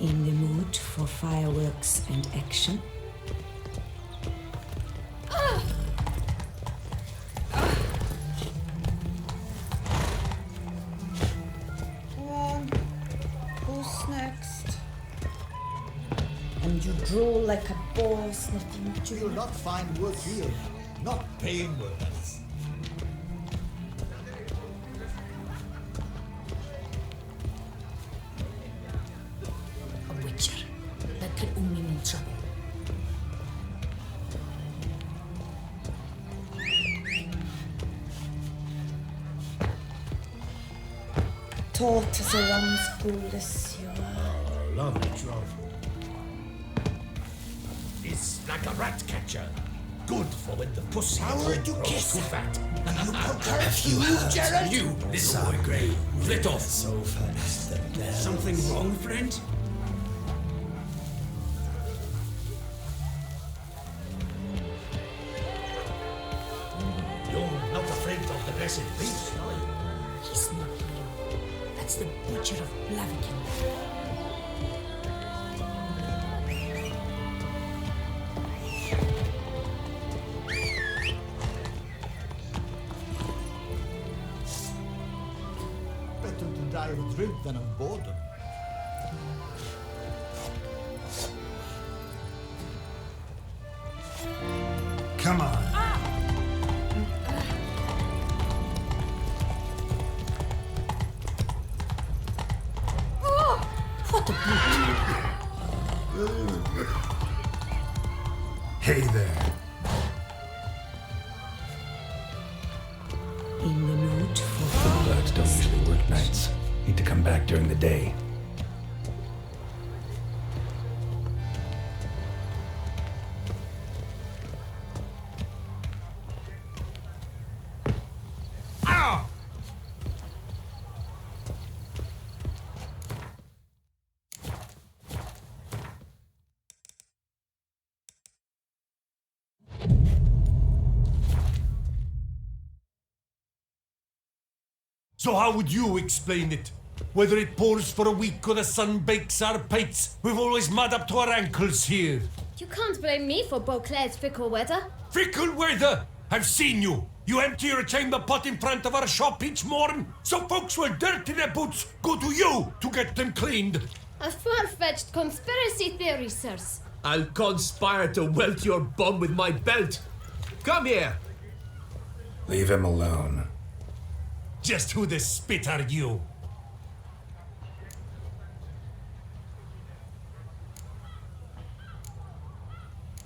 In the mood for fireworks and action? Who's next? And you drool like a boss, nothing to You'll not find work here. Not paying workers. a witcher. That can only mean trouble. Taught as a one's foolish you are. Lovely job. It's like a rat catcher. Good for when the pussy grows too fat. Have you heard? Gerald? You, little boy grey. Flit off. Sofa is the bell. Something wrong, friend? You're not afraid of the blessed beast, are you? He's not real. That's the Butcher of Blaviken. Better to die of drink than of boredom. Come on. What a brute! Hey there. In the mood for Birds don't usually work nights. Need to come back during the day. So how would you explain it? Whether it pours for a week or the sun bakes our pates, we've always mud up to our ankles here. You can't blame me for Beauclair's fickle weather. Fickle weather! I've seen you! You empty your chamber pot in front of our shop each morn, so folks will dirty their boots go to you to get them cleaned. A far-fetched conspiracy theory, sirs. I'll conspire to welt your bum with my belt. Come here. Leave him alone. Just who the spit are you?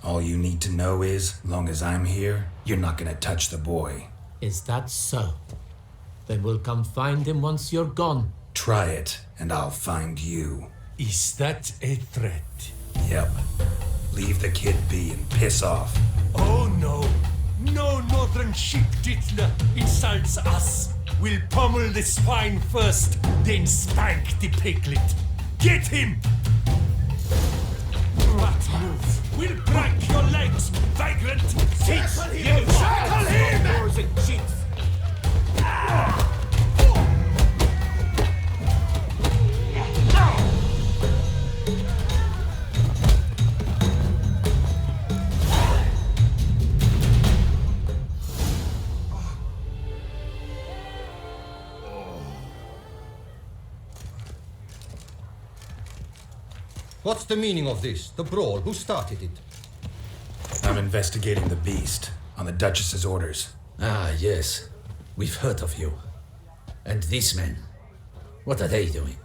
All you need to know is, long as I'm here, you're not gonna touch the boy. Is that so? Then we'll come find him once you're gone. Try it, and I'll find you. Is that a threat? Yep. Leave the kid be and piss off. Oh no! No northern sheep titler insults us! We'll pummel the swine first, then spank the piglet. Get him! What move? We'll break your legs, vagrant! Circle him! Circle him! Doors and cheeks. What's the meaning of this? The brawl? Who started it? I'm investigating the beast, on the Duchess's orders. Ah, yes. We've heard of you. And these men, what are they doing?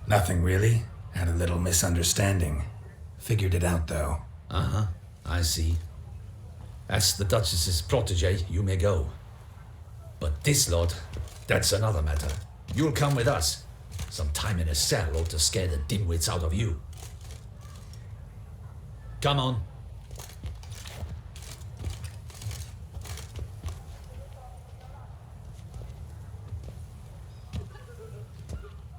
Nothing really. Had a little misunderstanding. Figured it out though. Uh-huh, I see. As the Duchess's protege, you may go. But this lot, that's another matter. You'll come with us. Some time in a cell ought to scare the dimwits out of you. Come on.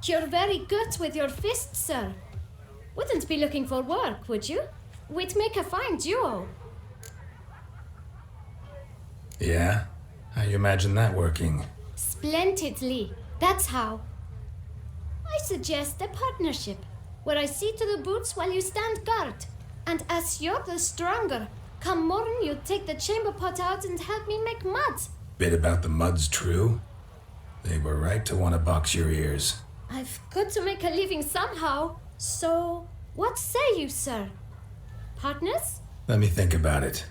You're very good with your fists, sir. Wouldn't be looking for work, would you? we'd make a fine duo. Yeah? How you imagine that working? Splendidly. That's how. I suggest a partnership, where I see to the boots while you stand guard. And as you're the stronger, come morn you take the chamber pot out and help me make mud. Bit about the mud's true? They were right to want to box your ears. I've got to make a living somehow. So, what say you, sir? Partners? Let me think about it.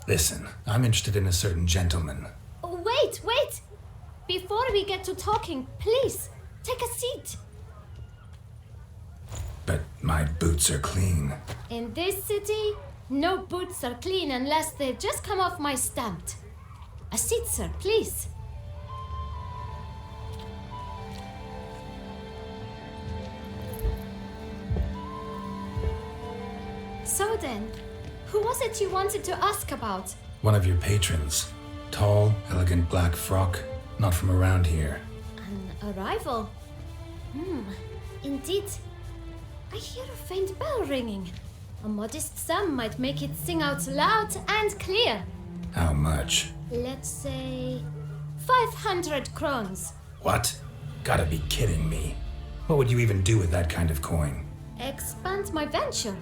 Listen, I'm interested in a certain gentleman. Oh, wait! Before we get to talking, please, take a seat. But my boots are clean. In this city, no boots are clean unless they just come off my stamp. A seat, sir, please. So then, who was it you wanted to ask about? One of your patrons. Tall, elegant black frock. Not from around here. An arrival? Indeed. I hear a faint bell ringing. A modest sum might make it sing out loud and clear. How much? Let's say 500 crowns. What? Gotta be kidding me. What would you even do with that kind of coin? Expand my venture.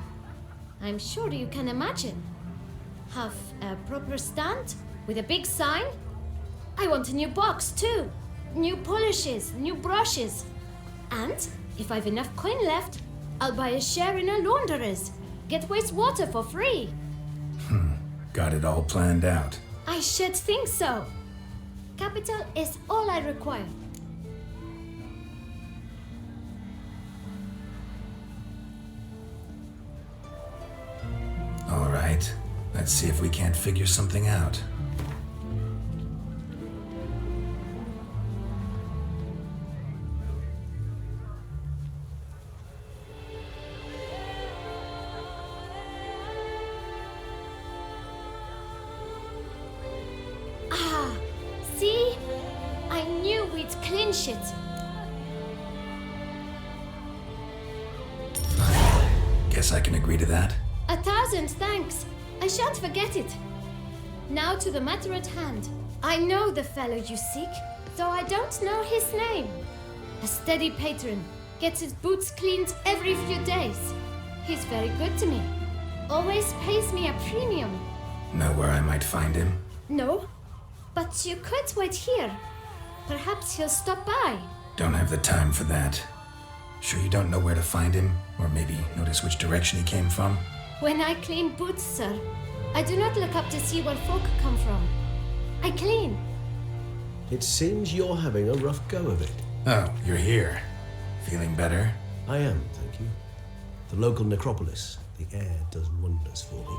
I'm sure you can imagine. Have a proper stand with a big sign. I want a new box too. New polishes, new brushes. And if I've enough coin left, I'll buy a share in a launderer's. Get wastewater for free. Got it all planned out. I should think so. Capital is all I require. All right. Let's see if we can't figure something out. See? I knew we'd clinch it. Guess I can agree to that. 1,000 thanks. I shan't forget it. Now to the matter at hand. I know the fellow you seek, though I don't know his name. A steady patron, gets his boots cleaned every few days. He's very good to me. Always pays me a premium. Know where I might find him? No, but you could wait here. Perhaps he'll stop by. Don't have the time for that. Sure you don't know where to find him? Or maybe notice which direction he came from? When I clean boots, sir, I do not look up to see where folk come from. I clean. It seems you're having a rough go of it. Oh, you're here. Feeling better? I am, thank you. The local necropolis. The air does wonders for me.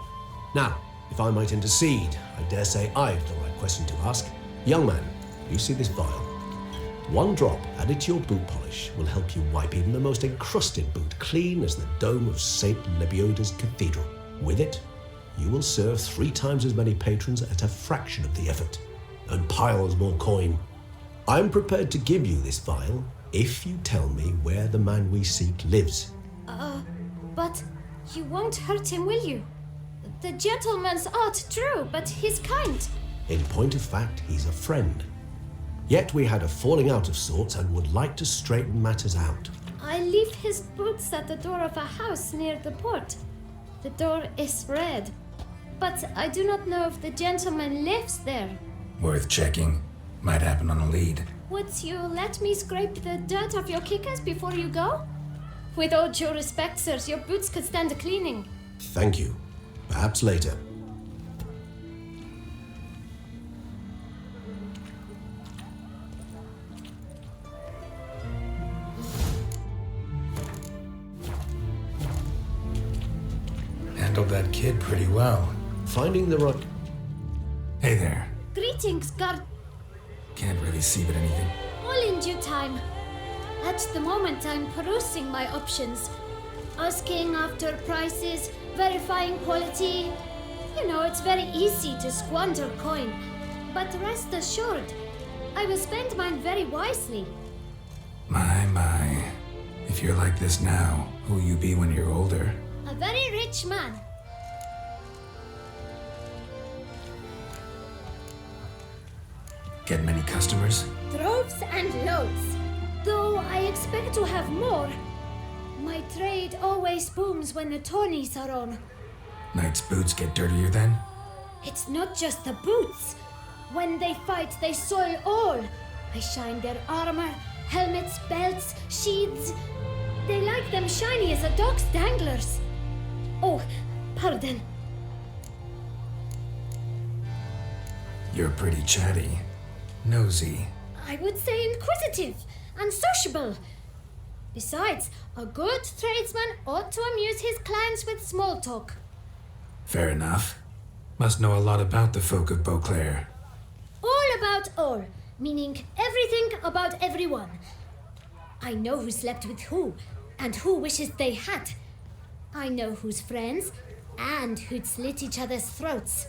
Now, if I might intercede, I dare say I've the right question to ask. Young man, you see this vial? One drop added to your boot polish will help you wipe even the most encrusted boot clean as the dome of St. Lebioda's Cathedral. With it, you will serve 3 times as many patrons at a fraction of the effort, and piles more coin. I'm prepared to give you this vial if you tell me where the man we seek lives. But you won't hurt him, will you? The gentleman's odd, true, but he's kind. In point of fact, he's a friend. Yet we had a falling out of sorts and would like to straighten matters out. I leave his boots at the door of a house near the port. The door is red, but I do not know if the gentleman lives there. Worth checking. Might happen on a lead. Would you let me scrape the dirt off your kickers before you go? With all due respect, sirs, your boots could stand a cleaning. Thank you. Perhaps later. Handled that kid pretty well. Finding the right... Hey there. Greetings, guard. Can't really see but anything. All in due time. At the moment, I'm perusing my options. Asking after prices, verifying quality. You know, it's very easy to squander coin. But rest assured, I will spend mine very wisely. My. If If you're like this now, who will you be when you're older? A very rich man. Get many customers? Droves and loads. Though I expect to have more. My trade always booms when the tourneys are on. Knights' boots get dirtier then? It's not just the boots. When they fight, they soil all. I shine their armor, helmets, belts, sheaths. They like them shiny as a dog's danglers. Oh, pardon. You're pretty chatty. Nosy. I would say inquisitive and sociable. Besides, a good tradesman ought to amuse his clients with small talk. Fair enough. Must know a lot about the folk of Beauclair. All about all, meaning everything about everyone. I know who slept with who, and who wishes they had. I know who's friends, and who'd slit each other's throats.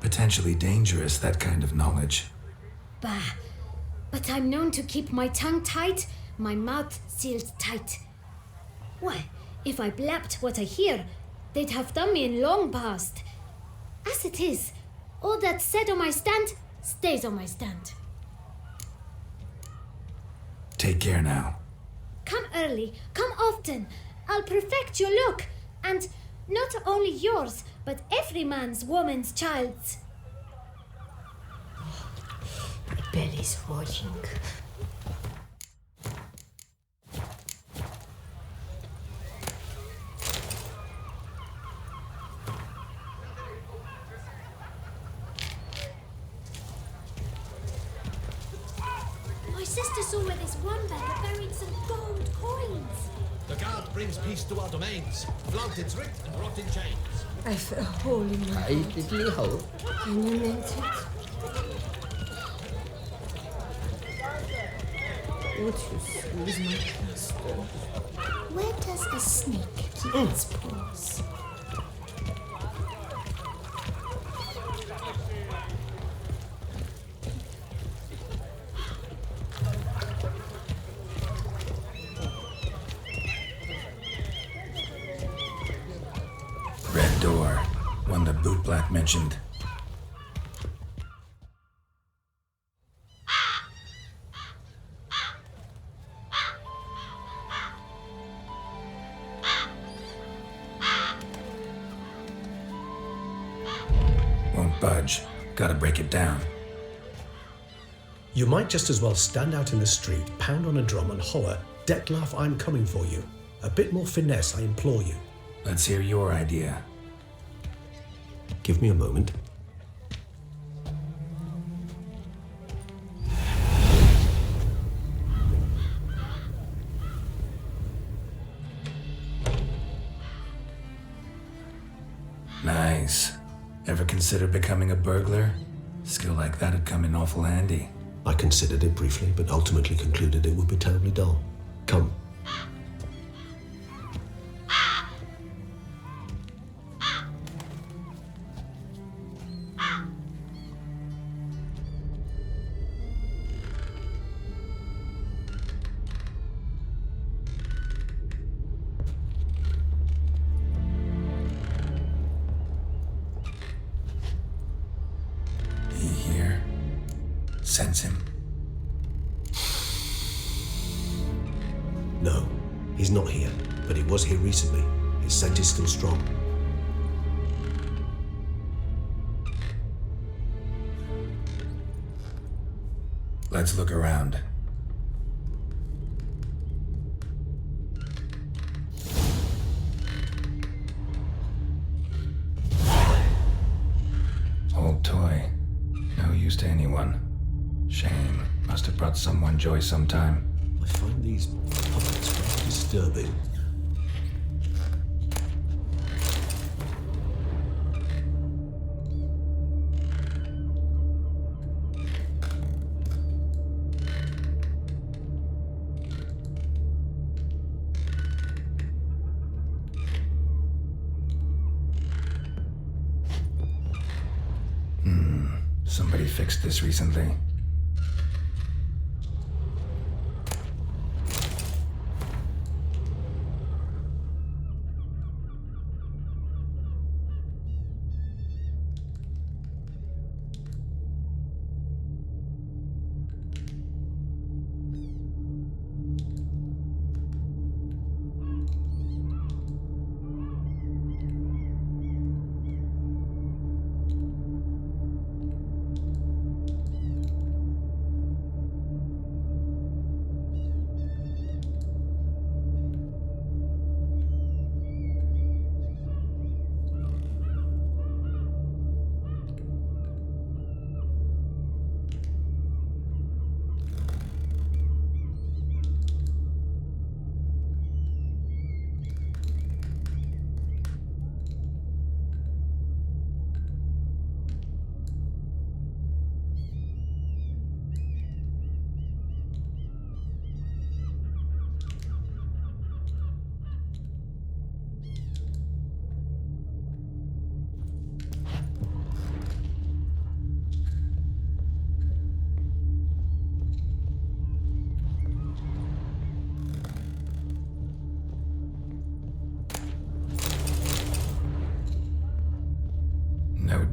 Potentially dangerous, that kind of knowledge. Bah, but I'm known to keep my tongue tight, my mouth sealed tight. Why, if I blabbed what I hear, they'd have done me in long past. As it is, all that's said on my stand stays on my stand. Take care now. Come early, come often. I'll perfect your look, and not only yours, but every man's, woman's, child's. My belly's watching. My sister saw where this one beggar buried some gold coins. The guard brings peace to our domains. Flaunted ripped and brought in chains. I felt a hole in my heart. And you meant it? What you see is my cluster. Where does a snake keep its paws? Red door. One the bootblack mentioned. Won't budge. Gotta break it down. You might just as well stand out in the street, pound on a drum and holler, "Detlef, I'm coming for you." A bit more finesse, I implore you. Let's hear your idea. Give me a moment. Nice. Ever consider becoming a burglar? Skill like that'd come in awful handy. I considered it briefly, but ultimately concluded it would be terribly dull. Come. He here? Sense him. No, he's not here, but he was here recently. His scent is still strong. Let's look around. Old toy. No use to anyone. Shame. Must have brought someone joy sometime. I find these puppets rather disturbing. Somebody fixed this recently.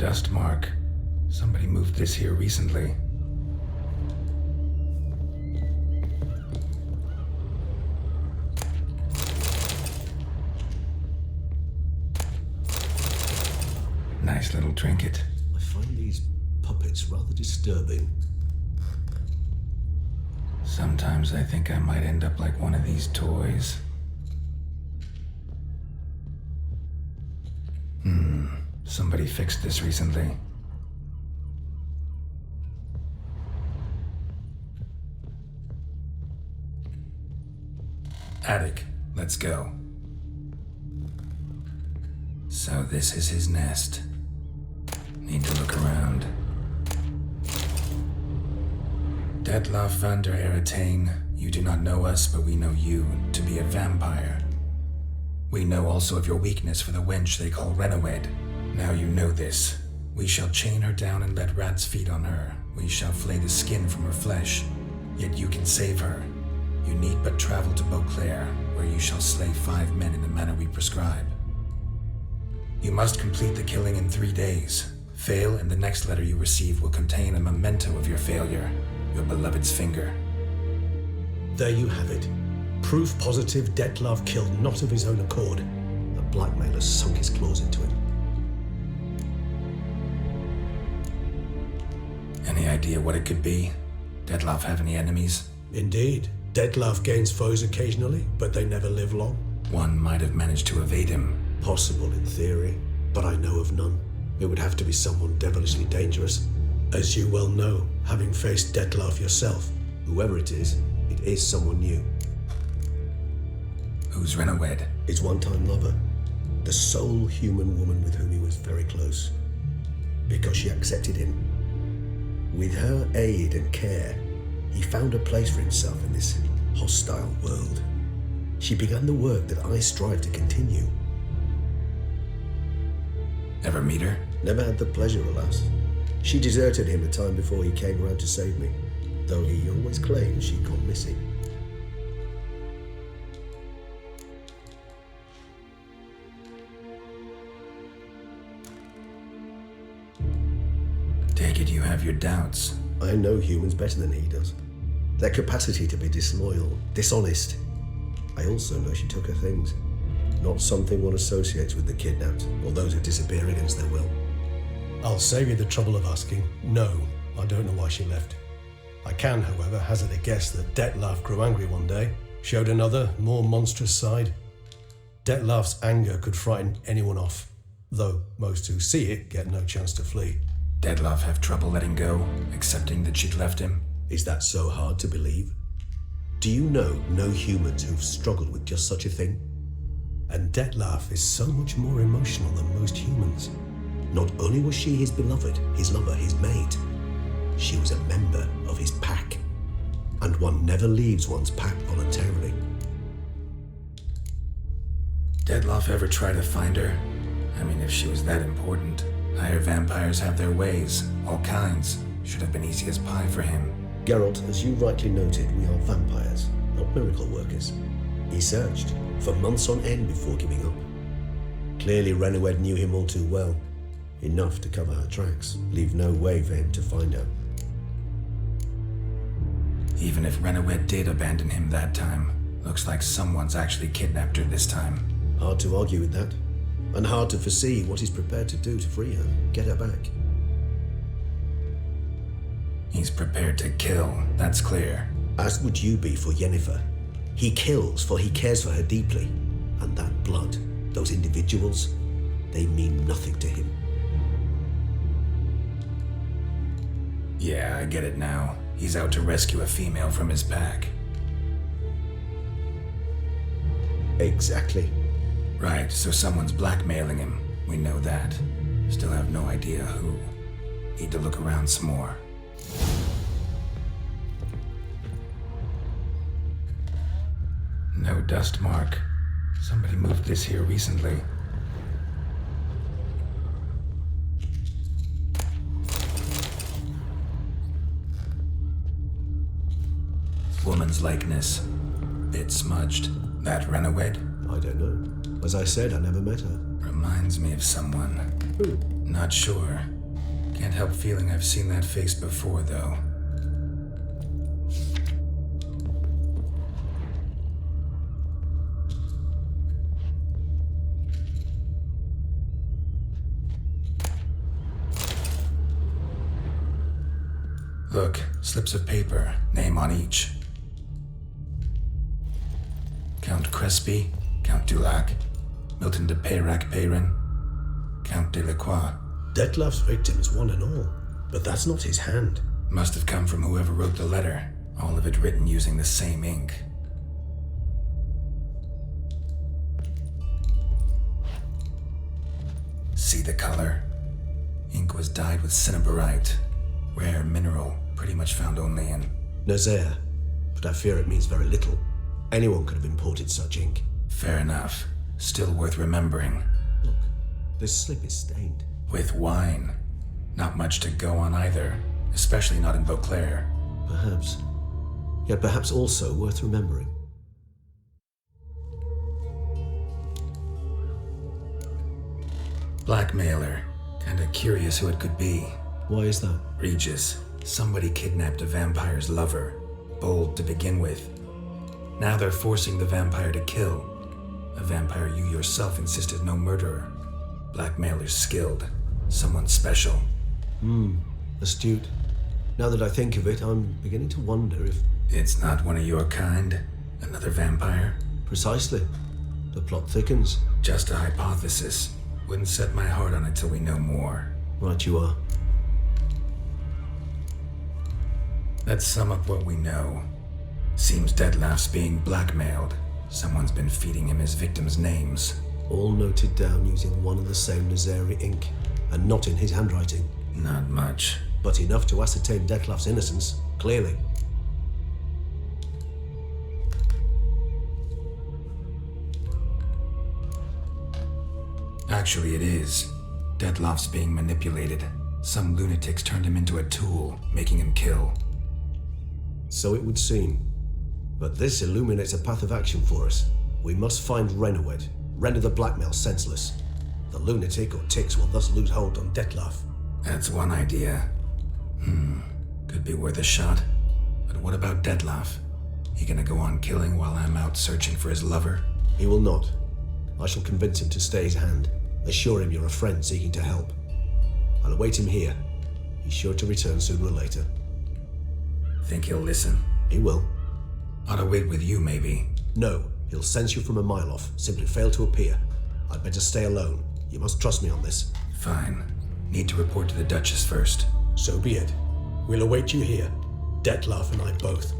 dust mark. Somebody moved this here recently. Nice little trinket. I find these puppets rather disturbing. Sometimes I think I might end up like one of these toys. Somebody fixed this recently. Attic, let's go. So this is his nest. Need to look around. Detlav van der Eretain, you do not know us, but we know you to be a vampire. We know also of your weakness for the wench they call Renawed. Now you know this. We shall chain her down and let rats feed on her. We shall flay the skin from her flesh. Yet you can save her. You need but travel to Beauclair, where you shall slay 5 men in the manner we prescribe. You must complete the killing in 3 days. Fail, and the next letter you receive will contain a memento of your failure, your beloved's finger. There you have it. Proof positive Detlav killed not of his own accord. The blackmailer sunk his claws into him. Any idea what it could be? Detlav have any enemies? Indeed. Detlav gains foes occasionally, but they never live long. One might have managed to evade him. Possible in theory, but I know of none. It would have to be someone devilishly dangerous. As you well know, having faced Detlav yourself, whoever it is someone new. Who's Renawed? His one-time lover. The sole human woman with whom he was very close. Because she accepted him. With her aid and care, he found a place for himself in this hostile world. She began the work that I strive to continue. Ever meet her? Never had the pleasure, alas. She deserted him a time before he came round to save me, though he always claimed she'd gone missing. Take it you have your doubts. I know humans better than he does. Their capacity to be disloyal, dishonest. I also know she took her things. Not something one associates with the kidnapped, or those who disappear against their will. I'll save you the trouble of asking. No, I don't know why she left. I can, however, hazard a guess that Detlav grew angry one day, showed another, more monstrous side. Detlav's anger could frighten anyone off, though most who see it get no chance to flee. Detlav have trouble letting go, accepting that she'd left him? Is that so hard to believe? Do you know no humans who've struggled with just such a thing? And Detlav is so much more emotional than most humans. Not only was she his beloved, his lover, his mate, she was a member of his pack. And one never leaves one's pack voluntarily. Detlav ever try to find her? I mean, if she was that important. Higher vampires have their ways, all kinds. Should have been easy as pie for him. Geralt, as you rightly noted, we are vampires, not miracle workers. He searched for months on end before giving up. Clearly Renawed knew him all too well. Enough to cover her tracks, leave no way for him to find her. Even if Renawed did abandon him that time, looks like someone's actually kidnapped her this time. Hard to argue with that. And hard to foresee what he's prepared to do to free her, get her back. He's prepared to kill, that's clear. As would you be for Yennefer. He kills for he cares for her deeply. And that blood, those individuals, they mean nothing to him. Yeah, I get it now. He's out to rescue a female from his pack. Exactly. Right, so someone's blackmailing him. We know that. Still have no idea who. Need to look around some more. No dust mark. Somebody moved this here recently. Woman's likeness. Bit smudged. That Renawed? I don't know. As I said, I never met her. Reminds me of someone. Who? Not sure. Can't help feeling I've seen that face before, though. Look, slips of paper, name on each. Count Crespi, Count Dulac, Milton de Peyrac-Peyrin, Count Delacroix. Detlef's victims, one and all. But that's not his hand. Must have come from whoever wrote the letter, all of it written using the same ink. See the color? Ink was dyed with cinnabarite, rare mineral, pretty much found only in Nazaire. But I fear it means very little. Anyone could have imported such ink. Fair enough. Still worth remembering. Look, this slip is stained. With wine. Not much to go on either, especially not in Beauclair. Perhaps. Yet perhaps also worth remembering. Blackmailer. Kinda curious who it could be. Why is that? Regis. Somebody kidnapped a vampire's lover. Bold to begin with. Now they're forcing the vampire to kill. A vampire you yourself insisted no murderer. Blackmailer's skilled. Someone special. Astute. Now that I think of it, I'm beginning to wonder if... It's not one of your kind? Another vampire? Precisely. The plot thickens. Just a hypothesis. Wouldn't set my heart on it till we know more. Right you are. Let's sum up what we know. Seems Detlef's being blackmailed. Someone's been feeding him his victims' names. All noted down using one and the same Nazari ink, and not in his handwriting. Not much. But enough to ascertain Detlef's innocence, clearly. Actually, it is. Detlef's being manipulated. Some lunatics turned him into a tool, making him kill. So it would seem. But this illuminates a path of action for us. We must find Renowed, render the blackmail senseless. The lunatic or ticks will thus lose hold on Detlef. That's one idea. Could be worth a shot. But what about Detlef? He gonna go on killing while I'm out searching for his lover? He will not. I shall convince him to stay his hand. Assure him you're a friend seeking to help. I'll await him here. He's sure to return sooner or later. Think he'll listen? He will. Ought to wait with you, maybe. No, he'll sense you from a mile off. Simply fail to appear. I'd better stay alone. You must trust me on this. Fine. Need to report to the Duchess first. So be it. We'll await you here. Detlef and I both.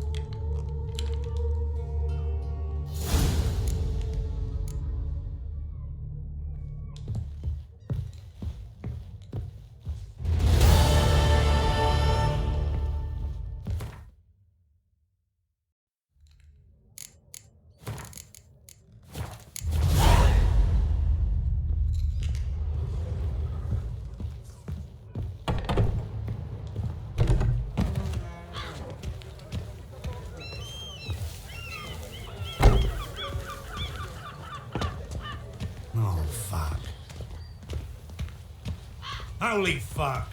Oh, fuck. Holy fuck.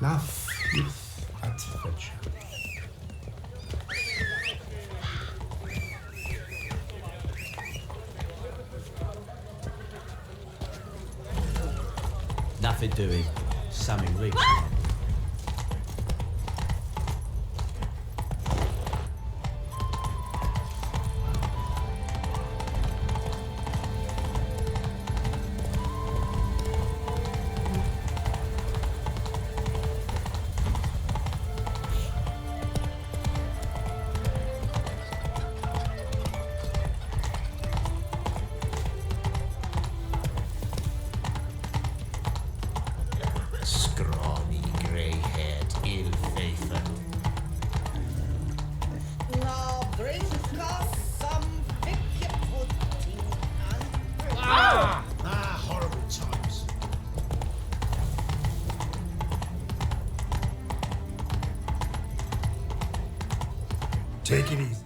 Enough with adventure. Nothing doing. Summing rigs. Scrawny. Take it easy.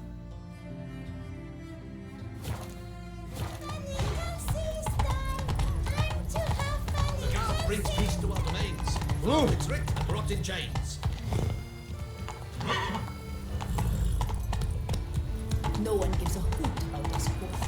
The guard brings peace to our domains. It's Rick and brought in chains. No one gives a hoot about us both.